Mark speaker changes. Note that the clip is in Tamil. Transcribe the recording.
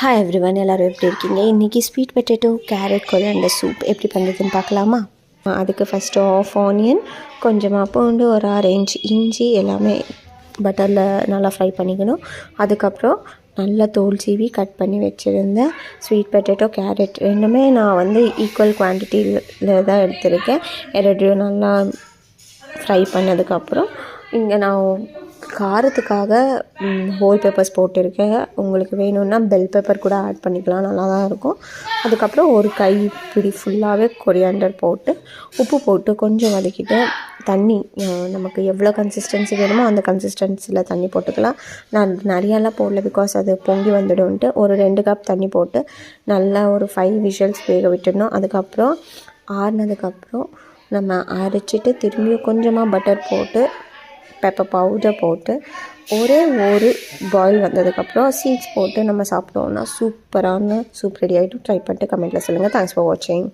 Speaker 1: ஹாய் எவ்ரிவன், எல்லோரும் எப்படி இருக்கீங்க? இன்றைக்கி sweet potato carrot coriander soup எப்படி பண்ணுறதுன்னு பார்க்கலாமா? அதுக்கு ஃபஸ்ட்டு ஆஃப் ஆனியன், கொஞ்சமாக பூண்டு, ஒரு 6 இன்ச் இஞ்சி எல்லாமே பட்டரில் நல்லா ஃப்ரை பண்ணிக்கணும். அதுக்கப்புறம் நல்லா தோல் சீவி கட் பண்ணி வச்சுருந்தேன். ஸ்வீட் பொட்டேட்டோ கேரட் ரெண்டுமே நான் ஈக்குவல் குவான்டிட்டியில் தான் எடுத்திருக்கேன். ரெண்டையும் நல்லா ஃப்ரை பண்ணதுக்கப்புறம் இங்கே நான் காரத்துக்காக ஹோல் பெப்பர்ஸ் போட்டிருக்கேன். உங்களுக்கு வேணும்னா பெல் பெப்பர் கூட ஆட் பண்ணிக்கலாம், நல்லா தான் இருக்கும். அதுக்கப்புறம் ஒரு கைப்பிடி ஃபுல்லாகவே கொரியாண்டர் போட்டு உப்பு போட்டு கொஞ்சம் வதக்கிட்டு தண்ணி நமக்கு எவ்வளோ கன்சிஸ்டன்சி வேணுமோ அந்த கன்சிஸ்டன்சியில் தண்ணி போட்டுக்கலாம். நான் நிறையாலாம் போடல, பிகாஸ் அது பொங்கி வந்துடும்ன்ட்டு ஒரு 2 கப் தண்ணி போட்டு நல்லா ஒரு 5 விஷல்ஸ் வேக விட்டுடணும். அதுக்கப்புறம் ஆறுனதுக்கப்புறம் நம்ம அரைச்சிட்டு திரும்பியும் கொஞ்சமாக பட்டர் போட்டு பெப்பர் பவுடர் போட்டு ஒரே ஒரு பாயில் வந்ததுக்கப்புறம் சீட்ஸ் போட்டு நம்ம சாப்பிட்டோன்னா சூப்பரான சூப் ரெடி ஆகிட்டு. ட்ரை பண்ணிட்டு கமெண்ட்டில் சொல்லுங்கள். தேங்க்ஸ் ஃபார் வாட்சிங்.